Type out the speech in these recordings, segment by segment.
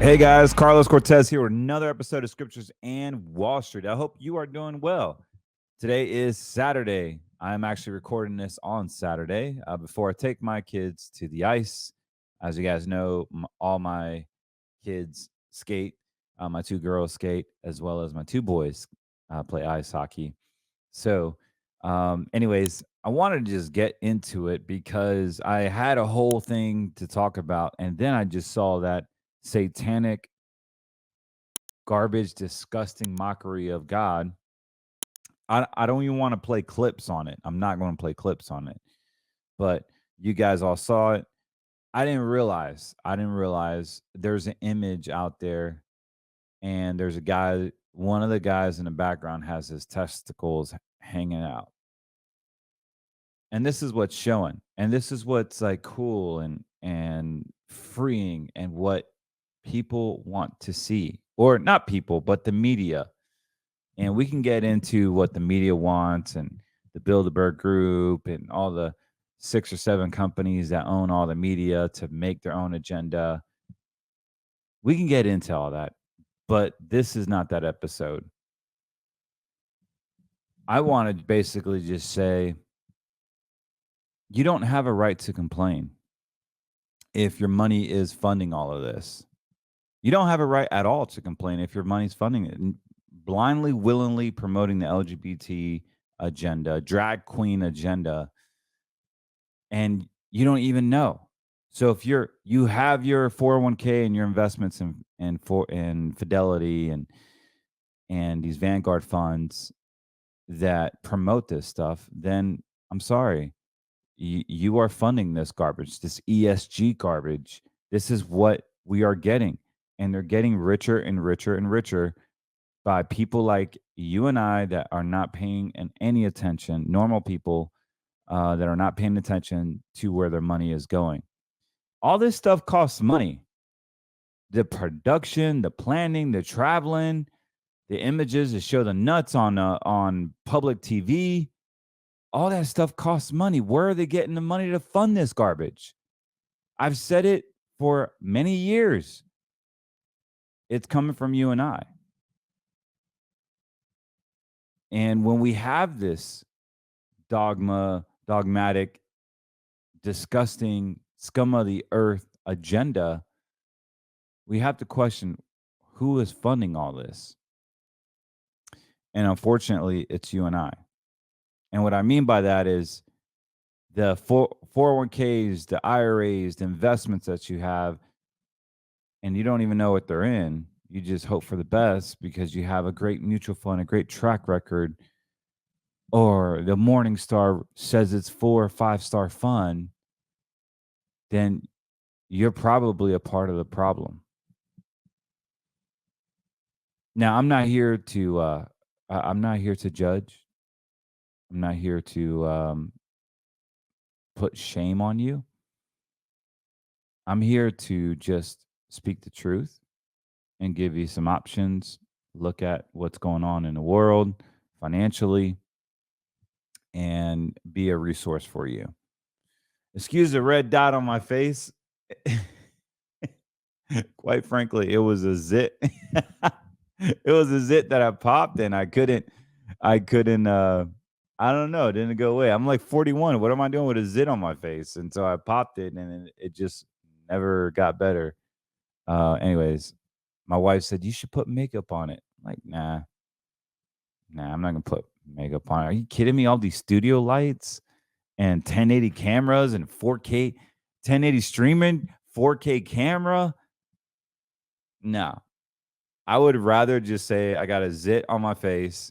Hey guys, Carlos Cortez here with another episode of Scriptures and Wall Street. I hope you are doing well. Today is Saturday. I'm actually recording this on Saturday before I take my kids to the ice. As you guys know, all my kids skate. My two girls skate, as well as my two boys play ice hockey. So, anyways, I wanted to just get into it because I had a whole thing to talk about, and then I just saw that satanic garbage, disgusting mockery of God. I don't even want to play clips on it. I'm not going to play clips on it. But you guys all saw it. I didn't realize there's an image out there, and there's a guy, one of the guys in the background has his testicles hanging out. And this is what's showing. And this is what's like cool and freeing, and what people want to see. Or not people, but the media. And we can get into what the media wants, and the Bilderberg Group and all the 6 or 7 companies that own all the media to make their own agenda. We can get into all that, but this is not that episode. I want to basically just say, you don't have a right to complain if your money is funding all of this. You don't have a right at all to complain if your money's funding it. And blindly, willingly promoting the LGBT agenda, drag queen agenda, and you don't even know. So if you have your 401k and your investments in Fidelity and these Vanguard funds that promote this stuff, then I'm sorry, you are funding this garbage, this ESG garbage. This is what we are getting, and they're getting richer and richer and richer by people like you and I that are not paying any attention, normal people that are not paying attention to where their money is going. All this stuff costs money. The production, the planning, the traveling, the images that show the nuts on public TV, all that stuff costs money. Where are they getting the money to fund this garbage? I've said it for many years. It's coming from you and I. And when we have this dogmatic, disgusting, scum of the earth agenda, we have to question who is funding all this. And unfortunately, it's you and I. And what I mean by that is the 401ks, the IRAs, the investments that you have, and you don't even know what they're in. You just hope for the best because you have a great mutual fund, a great track record, or the Morningstar says it's 4 or 5-star fund, then you're probably a part of the problem. Now, I'm not here to judge. I'm not here to put shame on you. I'm here to just speak the truth and give you some options, look at what's going on in the world financially, and be a resource for you. Excuse the red dot on my face. Quite frankly, it was a zit. It was a zit that I popped, and I couldn't I don't know, it didn't go away. I'm like 41. What am I doing with a zit on my face? And so I popped it, and it just never got better. Anyways, my wife said, you should put makeup on it. I'm like, nah, I'm not gonna put makeup on it. Are you kidding me? All these studio lights and 1080 cameras and 4K, 1080 streaming, 4K camera. No, I would rather just say I got a zit on my face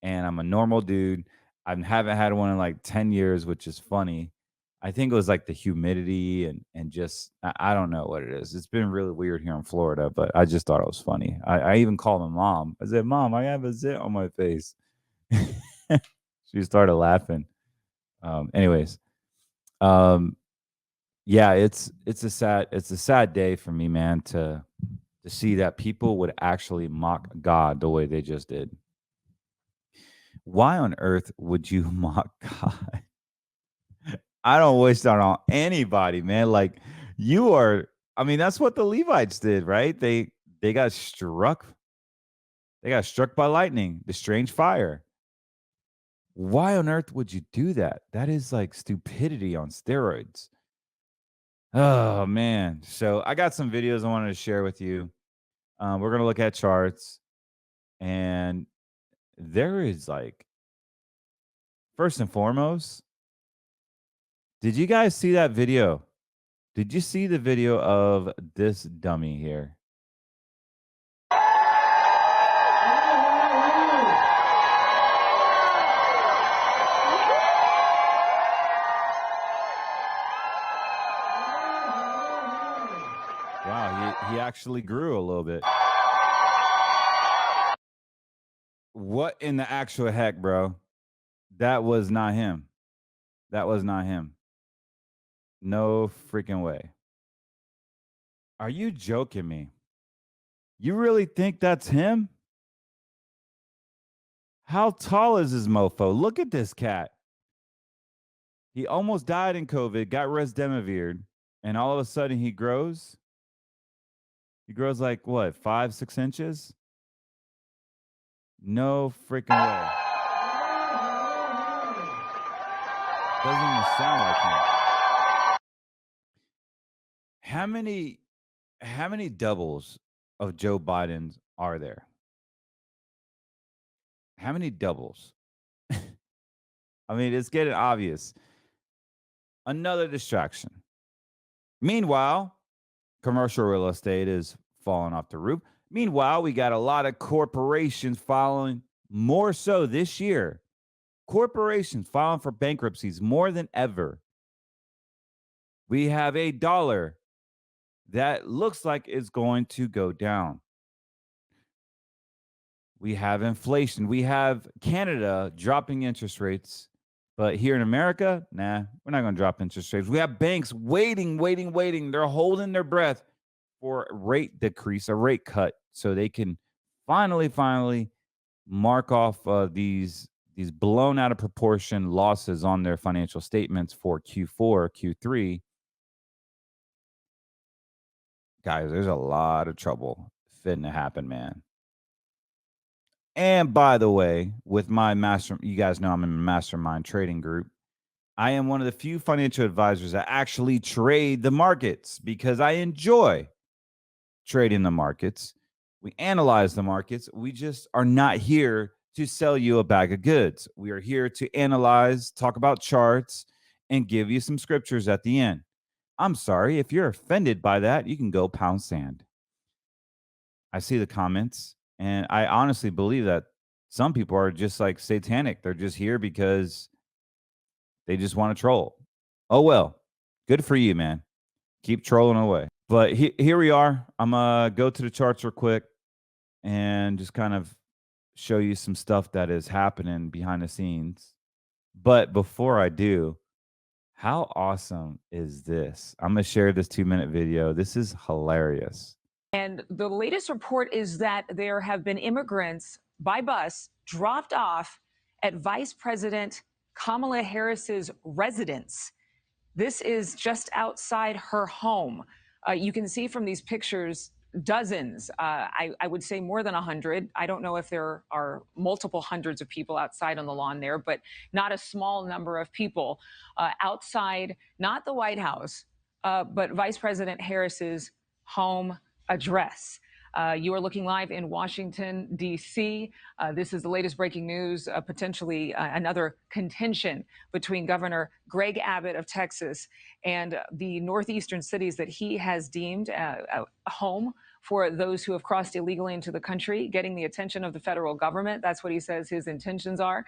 and I'm a normal dude. I haven't had one in like 10 years, which is funny. I think it was like the humidity and just, I don't know what it is. It's been really weird here in Florida, but I just thought it was funny. I even called my mom. I said, Mom, I have a zit on my face. She started laughing. Anyways, yeah, it's a sad day for me, man, to see that people would actually mock God the way they just did. Why on earth would you mock God? I don't wish that on anybody, man. Like, you are, I mean, that's what the Levites did, right? They They got struck. They got struck by lightning, the strange fire. Why on earth would you do that? That is like stupidity on steroids. Oh man. So I got some videos I wanted to share with you. We're gonna look at charts, and there is like, first and foremost, did you guys see that video? Did you see the video of this dummy here? Wow, he actually grew a little bit. What in the actual heck, bro? That was not him. That was not him. No freaking way. Are you joking me? You really think that's him? How tall is this mofo? Look at this cat. He almost died in COVID, got resdemivired, and all of a sudden he grows. He grows like what, 5, 6 inches? No freaking way. Doesn't even sound like him. How many doubles of Joe Biden's are there? How many doubles? I mean, it's getting obvious. Another distraction. Meanwhile, commercial real estate is falling off the roof. Meanwhile, we got a lot of corporations filing, more so this year. Corporations filing for bankruptcies more than ever. We have a dollar that looks like it's going to go down. We have inflation. We have Canada dropping interest rates. But here in America, nah, we're not going to drop interest rates. We have banks waiting. They're holding their breath for a rate decrease, a rate cut, so they can finally mark off these blown out of proportion losses on their financial statements for Q4, Q3. Guys, there's a lot of trouble fitting to happen, man. And by the way, with my you guys know I'm in a mastermind trading group. I am one of the few financial advisors that actually trade the markets because I enjoy trading the markets. We analyze the markets. We just are not here to sell you a bag of goods. We are here to analyze, talk about charts, and give you some scriptures at the end. I'm sorry. If you're offended by that, you can go pound sand. I see the comments, and I honestly believe that some people are just like satanic. They're just here because they just want to troll. Oh, well, good for you, man. Keep trolling away. But here we are. I'm going to go to the charts real quick and just kind of show you some stuff that is happening behind the scenes. But before I do, how awesome is this? I'm going to share this 2-minute video. This is hilarious. And the latest report is that there have been immigrants by bus dropped off at Vice President Kamala Harris's residence. This is just outside her home. You can see from these pictures dozens, I would say more than 100. I don't know if there are multiple hundreds of people outside on the lawn there, but not a small number of people outside, not the White House, but Vice President Harris's home address. You are looking live in Washington, D.C. This is the latest breaking news, potentially another contention between Governor Greg Abbott of Texas and the northeastern cities that he has deemed a home for those who have crossed illegally into the country, getting the attention of the federal government. That's what he says his intentions are,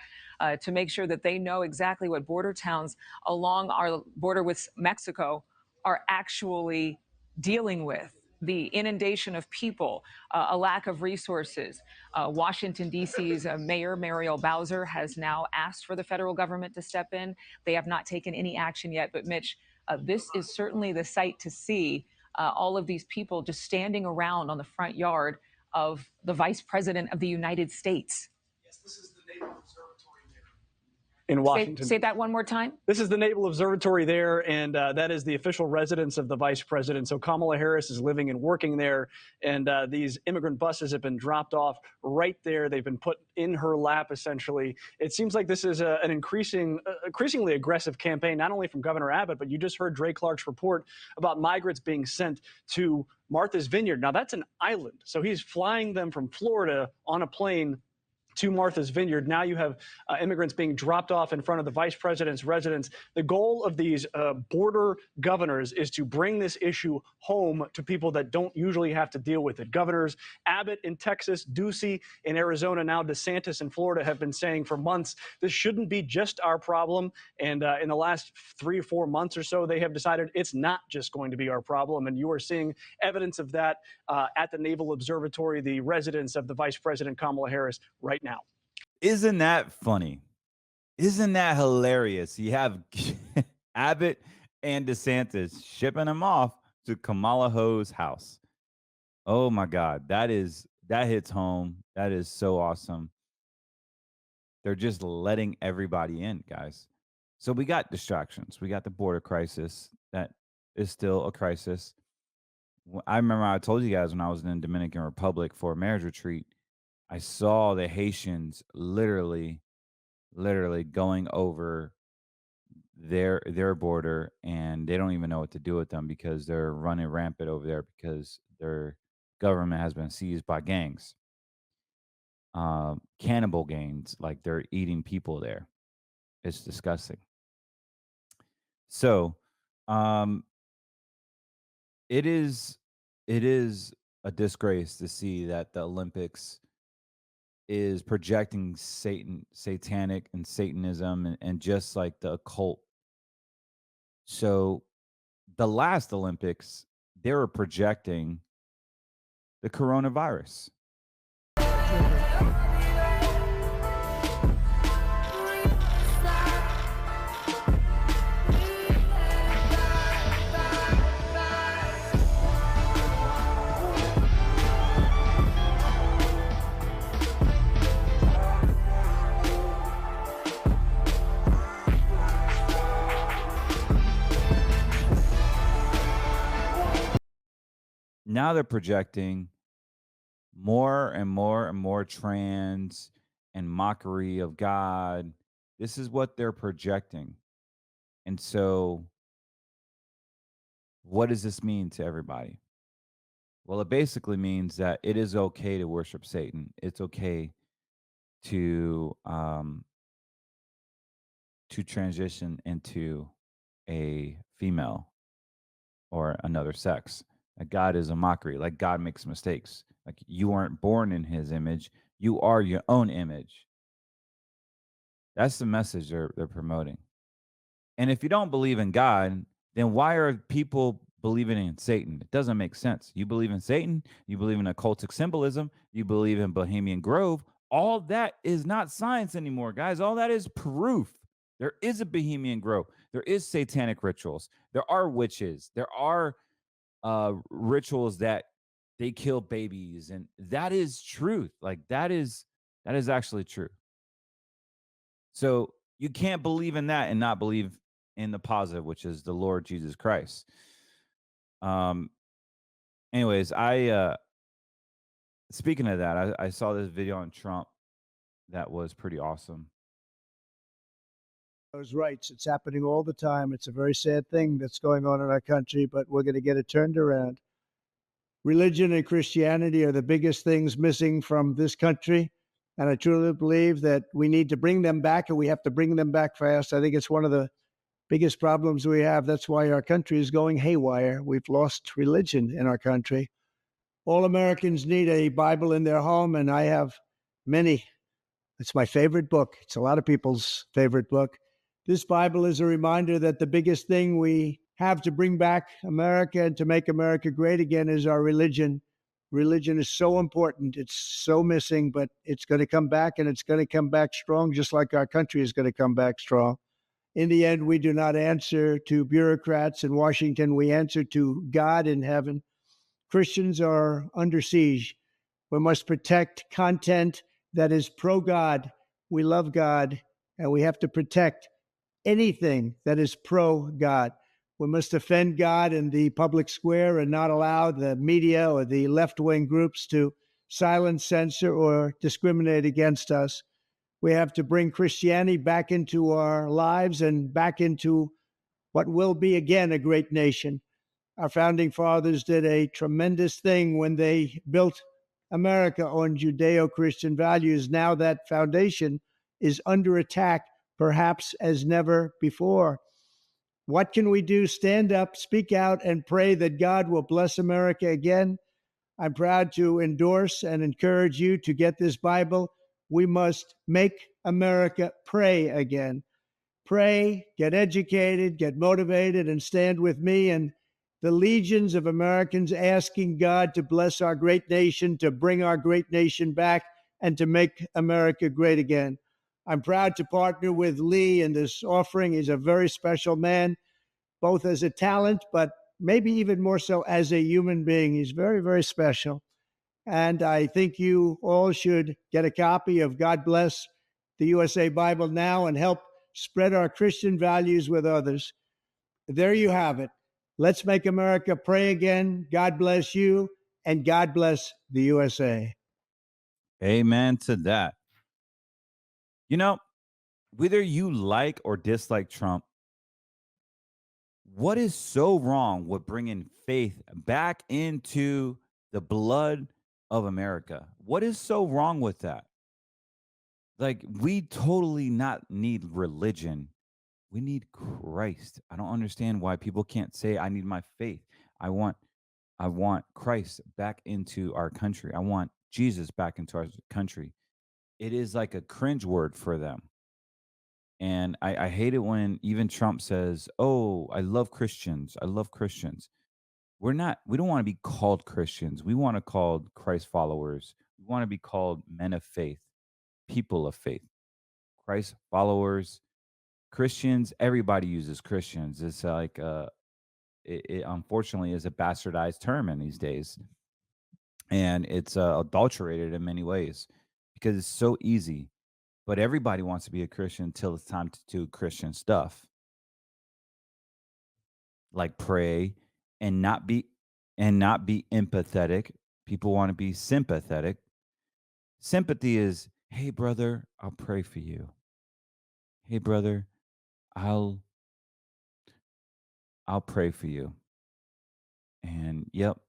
to make sure that they know exactly what border towns along our border with Mexico are actually dealing with. The inundation of people, a lack of resources. Washington, D.C.'s Mayor Muriel Bowser has now asked for the federal government to step in. They have not taken any action yet. But, Mitch, this is certainly the sight to see, all of these people just standing around on the front yard of the Vice President of the United States. Yes, this is the Naval Observatory there. in Washington. Say that one more time. This is the Naval Observatory there, and that is the official residence of the vice president. So Kamala Harris is living and working there, and these immigrant buses have been dropped off right there. They've been put in her lap, essentially. It seems like this is an increasingly aggressive campaign, not only from Governor Abbott, but you just heard Dre Clark's report about migrants being sent to Martha's Vineyard. Now, that's an island, so he's flying them from Florida on a plane to Martha's Vineyard. Now you have immigrants being dropped off in front of the vice president's residence. The goal of these border governors is to bring this issue home to people that don't usually have to deal with it. Governors Abbott in Texas, Ducey in Arizona, now DeSantis in Florida have been saying for months, this shouldn't be just our problem. And in the last 3 or 4 months or so, they have decided it's not just going to be our problem. And you are seeing evidence of that at the Naval Observatory, the residence of the Vice President Kamala Harris right now. Isn't that funny? Isn't that hilarious? You have Abbott and DeSantis shipping them off to Kamala Ho's house. Oh my God, that hits home. That is so awesome. They're just letting everybody in, guys. So we got distractions. We got the border crisis that is still a crisis. I remember I told you guys when I was in the Dominican Republic for a marriage retreat, I saw the Haitians literally going over their border, and they don't even know what to do with them because they're running rampant over there because their government has been seized by gangs, cannibal gangs, like they're eating people there. It's disgusting. So, it is a disgrace to see that the Olympics is projecting satanic and Satanism and just like the occult. So the last Olympics, they were projecting the coronavirus. Now they're projecting more and more and more trans and mockery of God. This is what they're projecting. And so, what does this mean to everybody? Well, it basically means that it is okay to worship Satan. It's okay to transition into a female or another sex. Like God is a mockery. Like God makes mistakes. Like you weren't born in his image. You are your own image. That's the message they're promoting. And if you don't believe in God, then why are people believing in Satan? It doesn't make sense. You believe in Satan, you believe in occultic symbolism, you believe in Bohemian Grove. All that is not science anymore, guys. All that is proof. There is a Bohemian Grove. There is satanic rituals. There are witches. There are rituals that they kill babies, and that is truth. Like that is actually true. So you can't believe in that and not believe in the positive, which is the Lord Jesus Christ. Anyways, I speaking of that, I saw this video on Trump that was pretty awesome. Those rights. It's happening all the time. It's a very sad thing that's going on in our country, but we're going to get it turned around. Religion and Christianity are the biggest things missing from this country, and I truly believe that we need to bring them back, and we have to bring them back fast. I think it's one of the biggest problems we have. That's why our country is going haywire. We've lost religion in our country. All Americans need a Bible in their home, and I have many. It's my favorite book. It's a lot of people's favorite book. This Bible is a reminder that the biggest thing we have to bring back America and to make America great again is our religion. Religion is so important. It's so missing, but it's going to come back, and it's going to come back strong, just like our country is going to come back strong. In the end, we do not answer to bureaucrats in Washington. We answer to God in heaven. Christians are under siege. We must protect content that is pro-God. We love God, and we have to protect anything that is pro-God. We must defend God in the public square and not allow the media or the left-wing groups to silence, censor, or discriminate against us. We have to bring Christianity back into our lives and back into what will be again a great nation. Our founding fathers did a tremendous thing when they built America on Judeo-Christian values. Now that foundation is under attack, perhaps as never before. What can we do? Stand up, speak out, and pray that God will bless America again. I'm proud to endorse and encourage you to get this Bible. We must make America pray again. Pray, get educated, get motivated, and stand with me and the legions of Americans asking God to bless our great nation, to bring our great nation back, and to make America great again. I'm proud to partner with Lee in this offering. He's a very special man, both as a talent, but maybe even more so as a human being. He's very, very special. And I think you all should get a copy of God Bless the USA Bible now and help spread our Christian values with others. There you have it. Let's make America pray again. God bless you, and God bless the USA. Amen to that. You know, whether you like or dislike Trump, what is so wrong with bringing faith back into the blood of America? What is so wrong with that? Like, we totally not need religion. We need Christ. I don't understand why people can't say, I need my faith. I want Christ back into our country. I want Jesus back into our country. It is like a cringe word for them. And I hate it when even Trump says, "Oh, I love Christians. I love Christians." We don't want to be called Christians. We want to called Christ followers. We want to be called men of faith, people of faith, Christ followers, Christians. Everybody uses Christians. It's like it unfortunately is a bastardized term in these days, and it's adulterated in many ways because it's so easy. But everybody wants to be a Christian until it's time to do Christian stuff, like pray and not be empathetic. People want to be sympathetic. Sympathy is, "Hey brother, I'll pray for you. Hey brother, I'll I'll pray for you." And yep,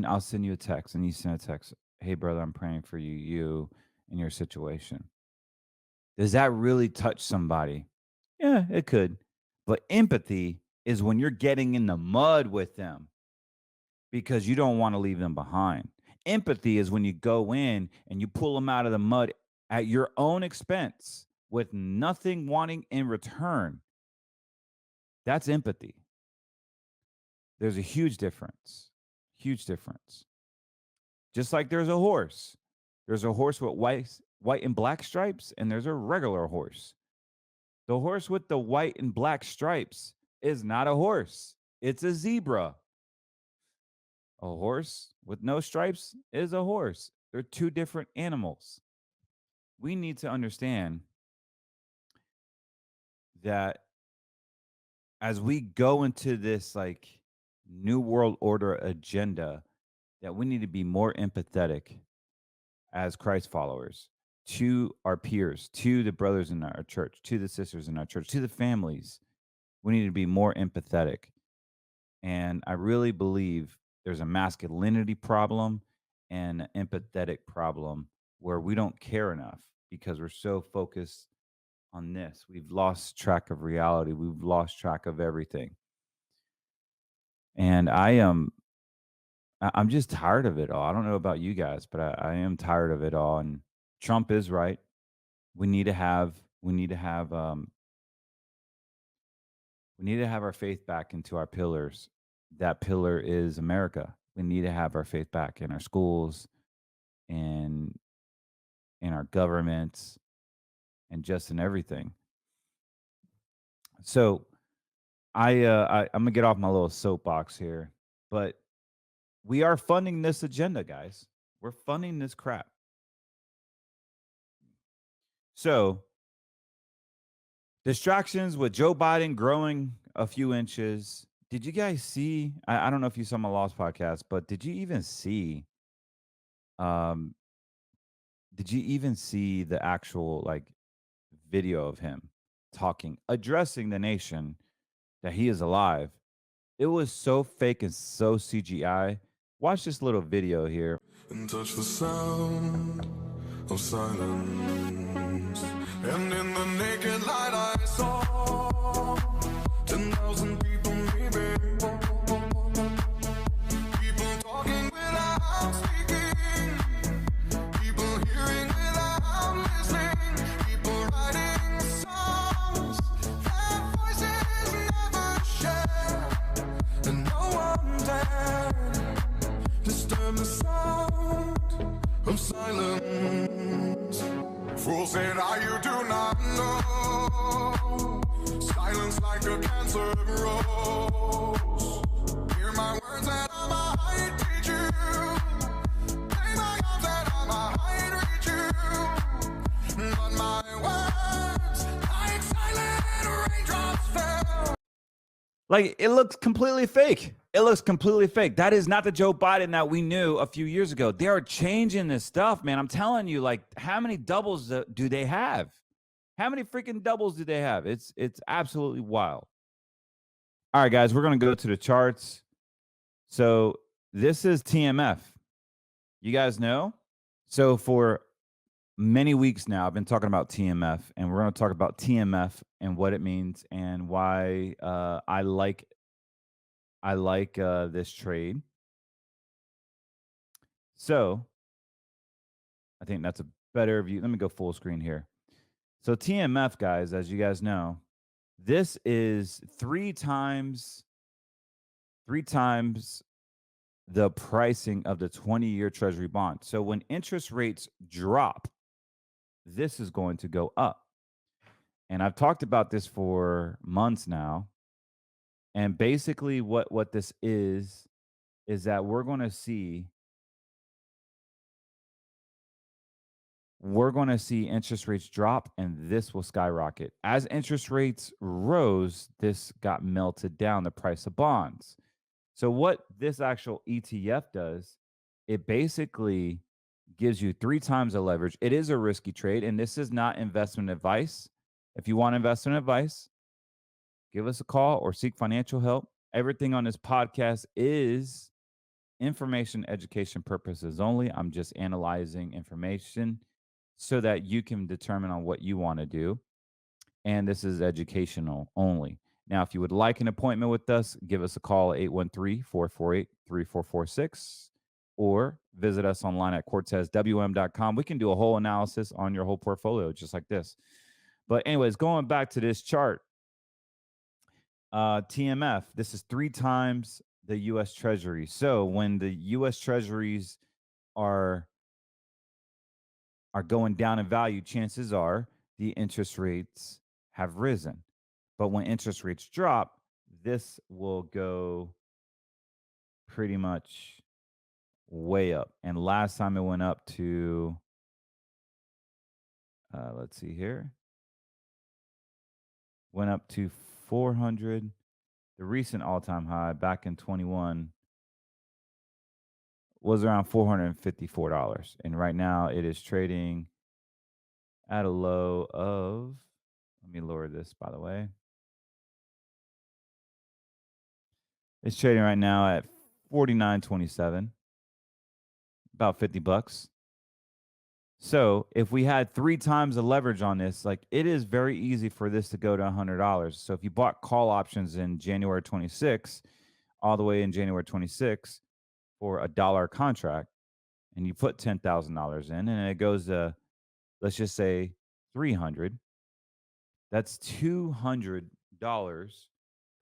I'll send you a text, and you send a text. "Hey brother, I'm praying for you and your situation." Does that really touch somebody? Yeah, it could. But empathy is when you're getting in the mud with them because you don't want to leave them behind. Empathy is when you go in and you pull them out of the mud at your own expense with nothing wanting in return. That's empathy. There's a huge difference. Huge difference. Just like there's a horse. There's a horse with white and black stripes, and there's a regular horse. The horse with the white and black stripes is not a horse. It's a zebra. A horse with no stripes is a horse. They're two different animals. We need to understand that as we go into this like new world order agenda, that we need to be more empathetic as Christ followers to our peers, to the brothers in our church, to the sisters in our church, to the families. We need to be more empathetic. And I really believe there's a masculinity problem and an empathetic problem where we don't care enough because we're so focused on this. We've lost track of reality. We've lost track of everything. And I'm just tired of it all. I don't know about you guys, but I am tired of it all. And Trump is right. We need to have our faith back into our pillars. That pillar is America. We need to have our faith back in our schools and in our governments and just in everything. So I'm gonna get off my little soapbox here, but we are funding this agenda, guys. We're funding this crap. So Distractions with Joe Biden growing a few inches. Did you guys see? I don't know if you saw my Lost podcast, but did you even see? Um, did you even see the actual like video of him talking, addressing the nation that he is alive? It was so fake and so CGI. Watch this little video here. And touch the sound of silence. And in the naked light I saw 10,000 people maybe. People talking without speaking. People hearing without listening. People writing songs their voices never share. And no one dared disturb the sound of silence. Fool said, you do not know. Silence like a cancer grows. Hear my words and I might teach you. Play my arms and I might reach you. But my words, like silent raindrops fell. Like, it looks completely fake. It looks completely fake. That is not the Joe Biden that we knew a few years ago. They are changing this stuff, man. I'm telling you, like, how many doubles do they have? How many freaking doubles do they have? It's absolutely wild. All right, guys, we're going to go to the charts. So this is TMF. You guys know? So for many weeks now, I've been talking about TMF, and we're going to talk about TMF and what it means and why I like this trade. So I think that's a better view. Let me go full screen here. So TMF, guys, as you guys know, this is three times the pricing of the 20-year Treasury bond. So when interest rates drop, this is going to go up. And I've talked about this for months now. And basically what this is that we're going to see interest rates drop and this will skyrocket. As interest rates rose, this got melted down, the price of bonds. So what this actual ETF does, it basically gives you 3 times the leverage. It is a risky trade, and this is not investment advice. If you want investment advice, give us a call or seek financial help. Everything on this podcast is information, education purposes only. I'm just analyzing information so that you can determine on what you want to do. And this is educational only. Now, if you would like an appointment with us, give us a call at 813-448-3446 or visit us online at cortezwm.com. We can do a whole analysis on your whole portfolio just like this. But anyways, going back to this chart, TMF, this is 3 times the U.S. Treasury. So when the U.S. Treasuries are going down in value, chances are the interest rates have risen. But when interest rates drop, this will go pretty much way up. And last time it went up to, let's see here, went up to 400. The recent all-time high back in 21 was around $454. And right now it is trading at a low of, let me lower this, by the way. It's trading right now at $49.27, about $50. So if we had 3 times the leverage on this, like, it is very easy for this to go to $100. So if you bought call options in January 26, all the way in January 26 for $1 contract, and you put $10,000 in, and it goes to, let's just say, 300. That's $200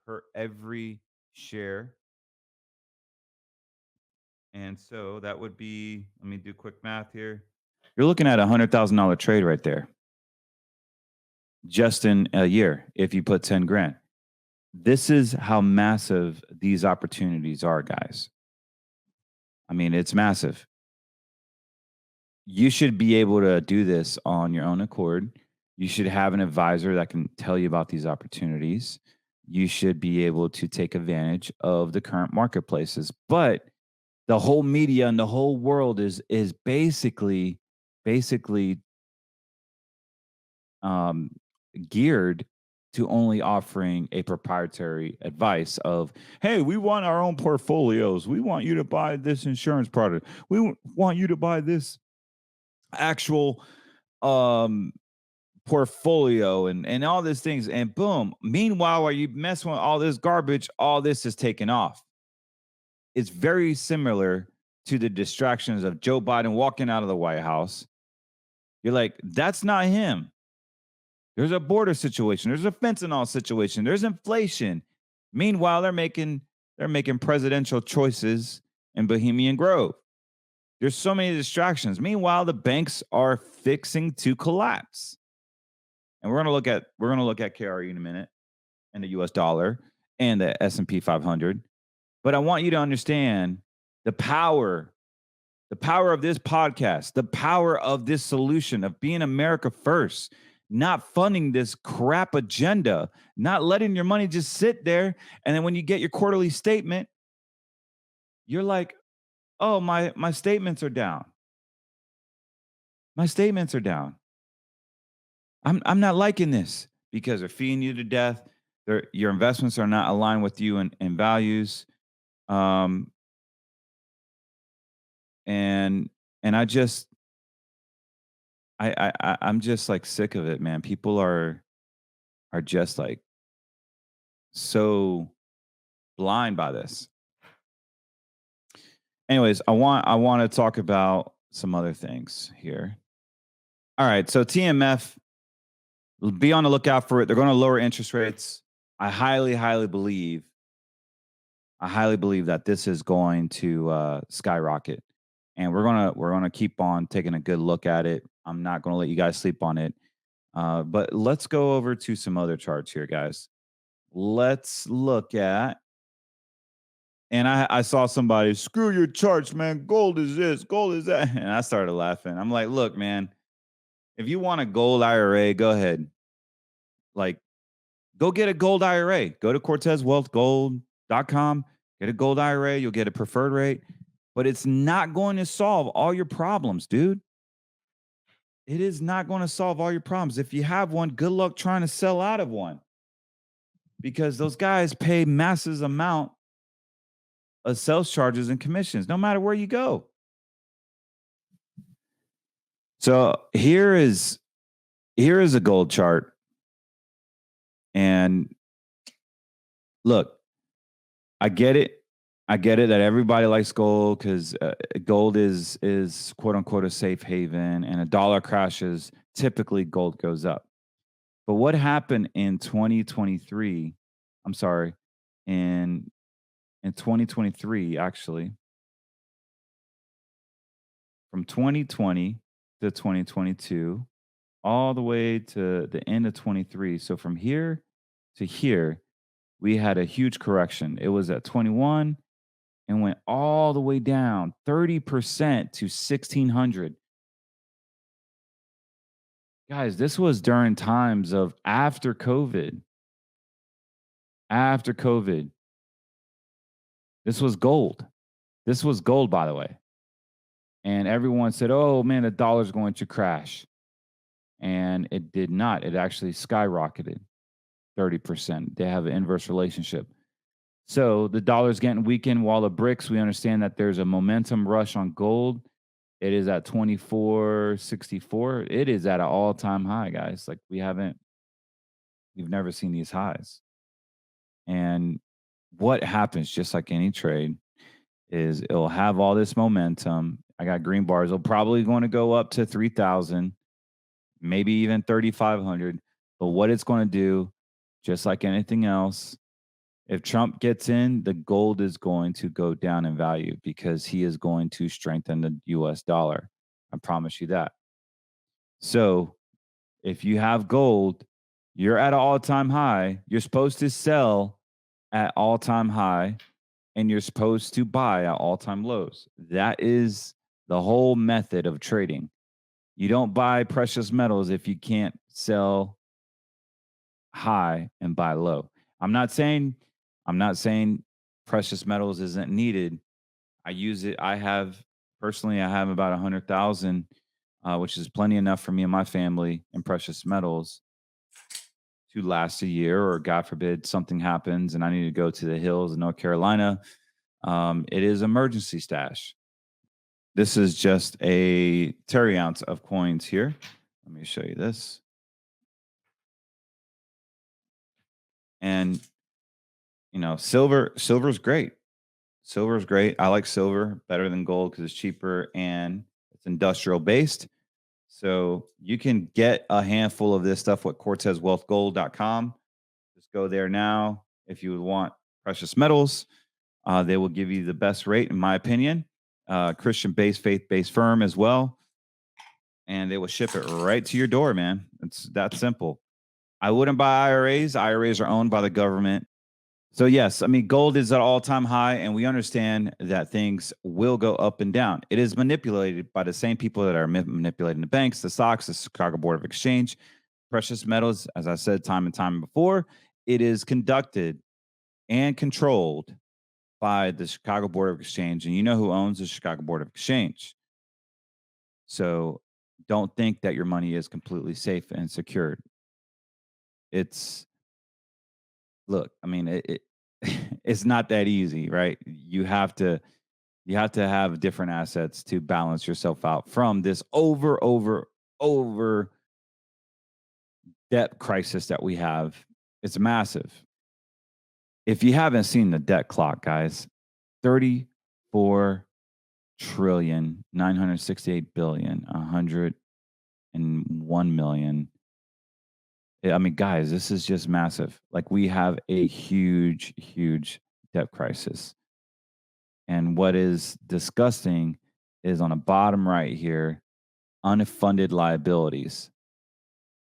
per every share. And so that would be, let me do quick math here. You're looking at a $100,000 trade right there, just in a year, if you put 10 grand. This is how massive these opportunities are, guys. I mean, it's massive. You should be able to do this on your own accord. You should have an advisor that can tell you about these opportunities. You should be able to take advantage of the current marketplaces. But the whole media and the whole world is basically geared to only offering a proprietary advice of, hey, we want our own portfolios. We want you to buy this insurance product. We want you to buy this actual portfolio and all these things. And boom, meanwhile, while you messing with all this garbage, all this is taken off. It's very similar to the distractions of Joe Biden walking out of the White House. You're like, that's not him. There's a border situation. There's a fentanyl situation. There's inflation. Meanwhile, they're making presidential choices in Bohemian Grove. There's so many distractions. Meanwhile, the banks are fixing to collapse. And we're going to look at KRE in a minute, and the US dollar and the S&P 500. But I want you to understand the power of this podcast, the power of this solution of being America first, not funding this crap agenda, not letting your money just sit there. And then when you get your quarterly statement, you're like, oh, my statements are down. My statements are down. I'm not liking this because they're feeding you to death. Your investments are not aligned with you and values. And I just, I'm just like sick of it, man. People are just like so blind by this. Anyways, I want to talk about some other things here. All right, so TMF, be on the lookout for it. They're going to lower interest rates. I highly believe that this is going to skyrocket. And we're gonna keep on taking a good look at it. I'm not gonna let you guys sleep on it. But let's go over to some other charts here, guys. Let's look at. And I saw somebody, screw your charts, man. Gold is this, gold is that. And I started laughing. I'm like, look, man, if you want a gold IRA, go ahead. Like, go get a gold IRA. Go to CortezWealthGold.com. Get a gold IRA. You'll get a preferred rate. But it's not going to solve all your problems, dude. It is not going to solve all your problems. If you have one, good luck trying to sell out of one. Because those guys pay massive amount of sales charges and commissions, no matter where you go. So here is a gold chart. And look, I get it that everybody likes gold because gold is quote unquote a safe haven, and a dollar crashes, typically gold goes up. But what happened in 2023? I'm sorry, in 2023, actually, from 2020 to 2022, all the way to the end of 23. So from here to here, we had a huge correction. It was at 21 and went all the way down 30% to 1,600. Guys, this was during times of after COVID. After COVID. This was gold. This was gold, by the way. And everyone said, oh, man, the dollar's going to crash. And it did not. It actually skyrocketed 30%. They have an inverse relationship. So the dollar's getting weakened while the BRICS, we understand that there's a momentum rush on gold. It is at 24.64. It is at an all-time high, guys. Like we've never seen these highs. And what happens, just like any trade, is it'll have all this momentum. I got green bars. It'll probably going to go up to 3,000, maybe even 3,500. But what it's going to do, just like anything else, if Trump gets in, the gold is going to go down in value because he is going to strengthen the US dollar. I promise you that. So if you have gold, you're at an all-time high. You're supposed to sell at all-time high, and you're supposed to buy at all-time lows. That is the whole method of trading. You don't buy precious metals if you can't sell high and buy low. I'm not saying precious metals isn't needed. I use it. I have about 100,000, which is plenty enough for me and my family in precious metals to last a year, or God forbid something happens and I need to go to the hills of North Carolina. It is emergency stash. This is just a terry ounce of coins here. Let me show you this. And silver's great. Silver's great. I like silver better than gold because it's cheaper and it's industrial based. So you can get a handful of this stuff at CortezWealthGold.com. Just go there now if you would want precious metals. They will give you the best rate, in my opinion. Christian-based, faith-based firm as well. And they will ship it right to your door, man. It's that simple. I wouldn't buy IRAs. IRAs are owned by the government. So yes, I mean, gold is at all-time high, and we understand that things will go up and down. It is manipulated by the same people that are manipulating the banks, the stocks, the Chicago Board of Exchange. Precious metals, as I said time and time before, it is conducted and controlled by the Chicago Board of Exchange. And you know who owns the Chicago Board of Exchange. So don't think that your money is completely safe and secured. Look, I mean, it's not that easy, right? You have to have different assets to balance yourself out from this over debt crisis that we have. It's massive. If you haven't seen the debt clock, guys, 34 trillion, 968 billion, 101 million. I mean, guys, this is just massive. Like, we have a huge, huge debt crisis. And what is disgusting is on the bottom right here, unfunded liabilities.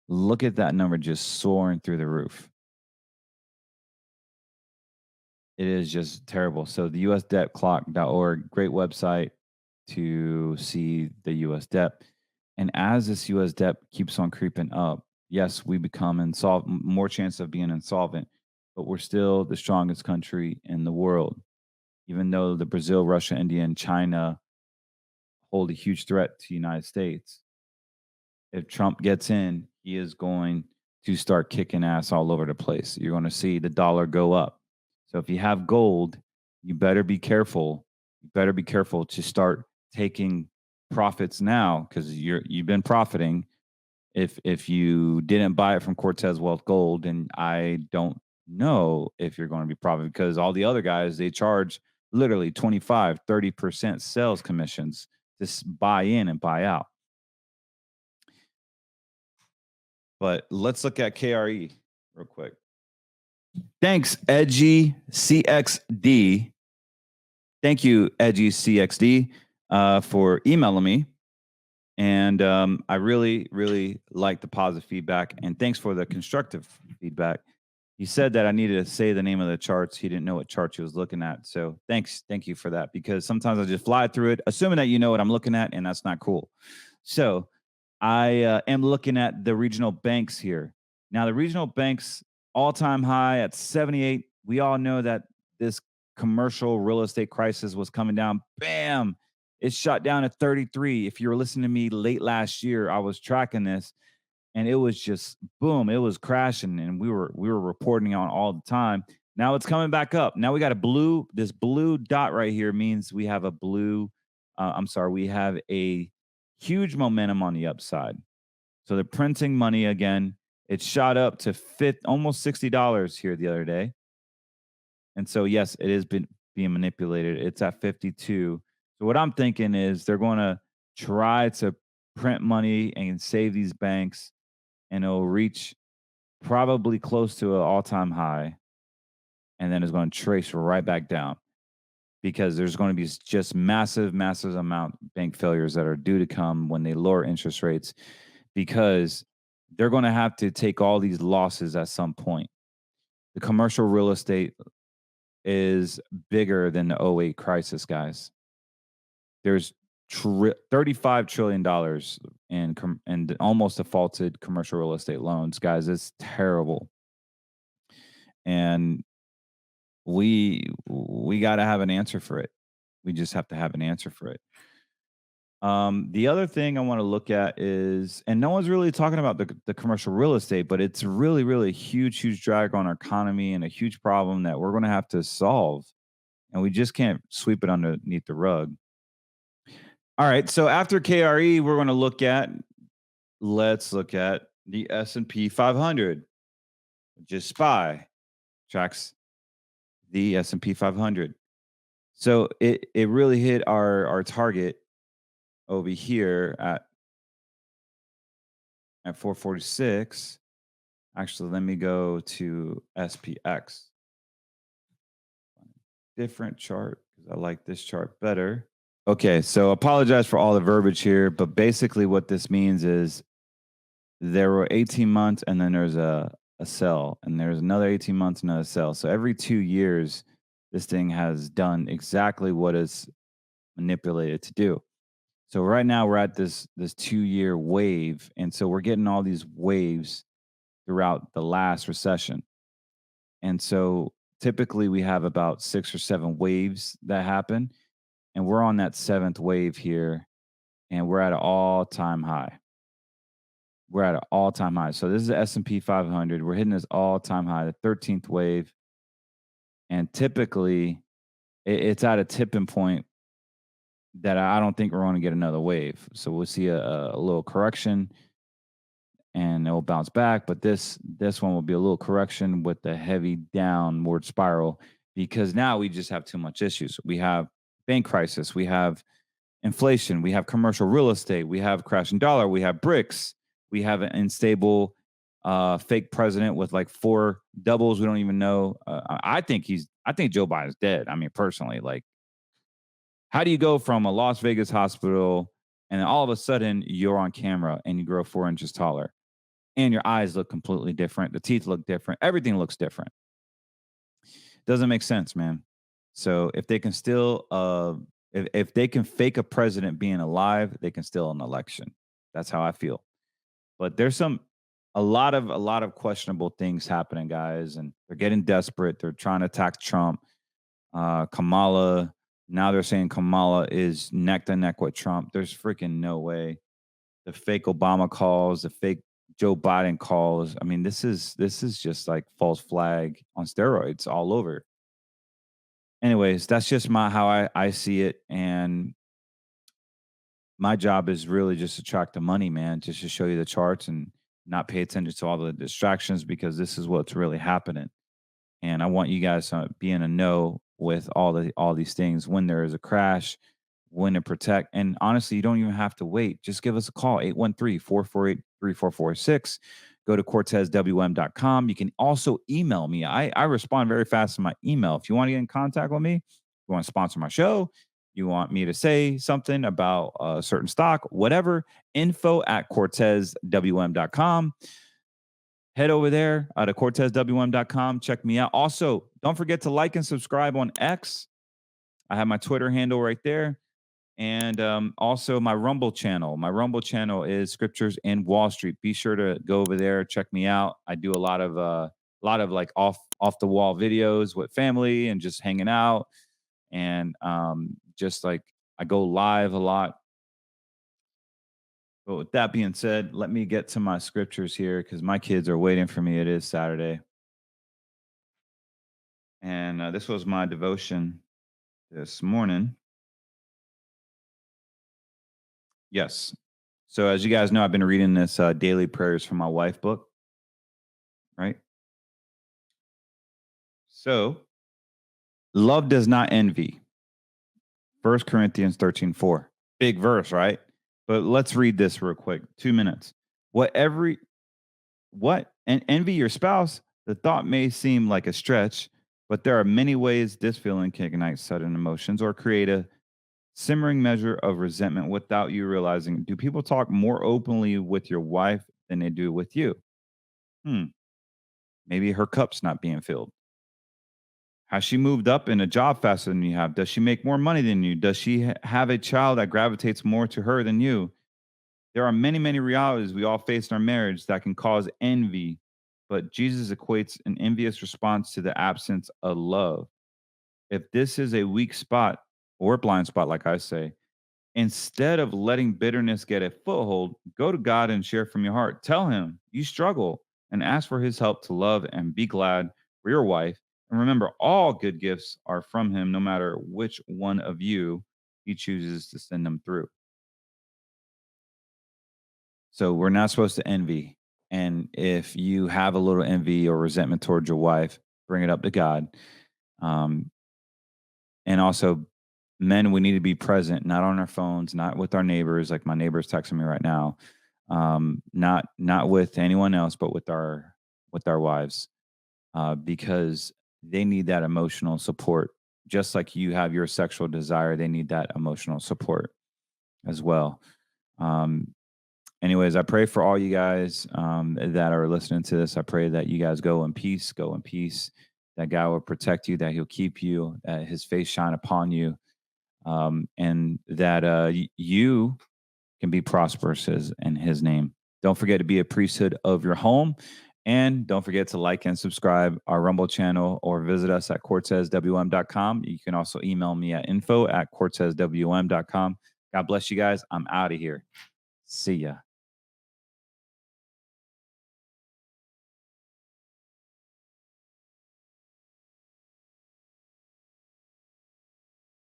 Look at that number just soaring through the roof. It is just terrible. So the USDebtClock.org, great website to see the US debt. And as this US debt keeps on creeping up, yes, we become more chance of being insolvent, but we're still the strongest country in the world. Even though the Brazil, Russia, India, and China hold a huge threat to the United States, if Trump gets in, he is going to start kicking ass all over the place. You're going to see the dollar go up. So if you have gold, you better be careful. You better be careful to start taking profits now, because you've been profiting. If you didn't buy it from Cortez Wealth Gold, and I don't know if you're going to be profiting, because all the other guys, they charge literally 25-30% sales commissions to buy in and buy out. But let's look at KRE real quick. Thanks, Edgy CXD. Thank you, Edgy CXD, for emailing me. And I really, really like the positive feedback. And thanks for the constructive feedback. He said that I needed to say the name of the charts. He didn't know what charts he was looking at. So thank you for that, because sometimes I just fly through it, assuming that you know what I'm looking at, and that's not cool. So I am looking at the regional banks here. Now, the regional banks, all-time high at 78. We all know that this commercial real estate crisis was coming down. Bam! It shot down at 33. If you were listening to me late last year, I was tracking this, and it was just boom. It was crashing, and we were reporting on all the time. Now it's coming back up. Now we got this blue dot right here means we have we have a huge momentum on the upside. So they're printing money again. It shot up to almost $60 here the other day. And so, yes, it has been being manipulated. It's at 52. So what I'm thinking is they're going to try to print money and save these banks, and it'll reach probably close to an all-time high, and then it's going to trace right back down, because there's going to be just massive amount of bank failures that are due to come when they lower interest rates, because they're going to have to take all these losses at some point. The commercial real estate is bigger than the 08 crisis, guys. There's $35 trillion in almost defaulted commercial real estate loans, guys. It's terrible. And we got to have an answer for it. We just have to have an answer for it. The other thing I want to look at is, and no one's really talking about the commercial real estate, but it's really, really huge drag on our economy and a huge problem that we're going to have to solve. And we just can't sweep it underneath the rug. All right. So after KRE, we're going to let's look at the S&P 500. Just SPY tracks the S&P 500. So it really hit our target over here at 446. Actually, let me go to SPX. Different chart because I like this chart better. Okay, so apologize for all the verbiage here, but basically what this means is there were 18 months and then there's a sell, and there's another 18 months, another sell. So every 2 years, this thing has done exactly what is manipulated to do. So right now we're at this 2-year wave, and so we're getting all these waves throughout the last recession. And so typically we have about 6 or 7 waves that happen, and we're on that 7th wave here, and we're at an all-time high. We're at an all-time high. So this is the S&P 500. We're hitting this all-time high, the 13th wave. And typically it's at a tipping point that I don't think we're going to get another wave. So we'll see a little correction and it will bounce back. But this one will be a little correction with the heavy downward spiral, because now we just have too much issues. We have bank crisis. We have inflation. We have commercial real estate. We have crashing dollar. We have BRICS. We have an unstable fake president with like 4 doubles. We don't even know. I think Joe Biden's dead. I mean, personally, like, how do you go from a Las Vegas hospital and then all of a sudden you're on camera and you grow 4 inches taller and your eyes look completely different? The teeth look different. Everything looks different. Doesn't make sense, man. So if they can still, if they can fake a president being alive, they can steal an election. That's how I feel. But there's a lot of questionable things happening, guys, and they're getting desperate. They're trying to attack Trump. Kamala, now they're saying Kamala is neck to neck with Trump. There's freaking no way. The fake Obama calls, the fake Joe Biden calls. I mean, this is just like false flag on steroids all over. Anyways, that's just how I see it. And my job is really just to track the money, man, just to show you the charts and not pay attention to all the distractions, because this is what's really happening. And I want you guys to be in a know with all these things, when there is a crash, when to protect. And honestly, you don't even have to wait. Just give us a call, 813-448-3446. Go to CortezWM.com. You can also email me. I respond very fast to my email. If you want to get in contact with me, you want to sponsor my show, you want me to say something about a certain stock, whatever, info@CortezWM.com. Head over there to CortezWM.com. Check me out. Also, don't forget to like and subscribe on X. I have my Twitter handle right there. And also my Rumble channel. My Rumble channel is Scriptures in Wallstreet. Be sure to go over there, check me out. I do a lot of like off the wall videos with family and just hanging out. And just like I go live a lot. But with that being said, let me get to my scriptures here because my kids are waiting for me. It is Saturday. And this was my devotion this morning. Yes. So as you guys know, I've been reading this Daily Prayers for My Wife book, right? So, love does not envy. 1 Corinthians 13:4. Big verse, right? But let's read this real quick. 2 minutes. And envy your spouse? The thought may seem like a stretch, but there are many ways this feeling can ignite sudden emotions or create a simmering measure of resentment without you realizing. Do people talk more openly with your wife than they do with you? Maybe her cup's not being filled. Has she moved up in a job faster than you have? Does she make more money than you? Does she have a child that gravitates more to her than you? There are many, many realities we all face in our marriage that can cause envy, but Jesus equates an envious response to the absence of love. If this is a weak spot or blind spot, like I say, instead of letting bitterness get a foothold, go to God and share from your heart. Tell him you struggle and ask for his help to love and be glad for your wife. And remember, all good gifts are from him, no matter which one of you he chooses to send them through. So we're not supposed to envy. And if you have a little envy or resentment towards your wife, bring it up to God. Um, and also, men, we need to be present, not on our phones, not with our neighbors. Like my neighbor's texting me right now. Not with anyone else, but with our wives, because they need that emotional support. Just like you have your sexual desire, they need that emotional support as well. Anyways, I pray for all you guys that are listening to this. I pray that you guys go in peace, that God will protect you, that he'll keep you, that his face shine upon you, and that you can be prosperous in his name. Don't forget to be a priesthood of your home. And don't forget to like and subscribe our Rumble channel or visit us at CortezWM.com. You can also email me at info@CortezWM.com. God bless you guys. I'm out of here. See ya.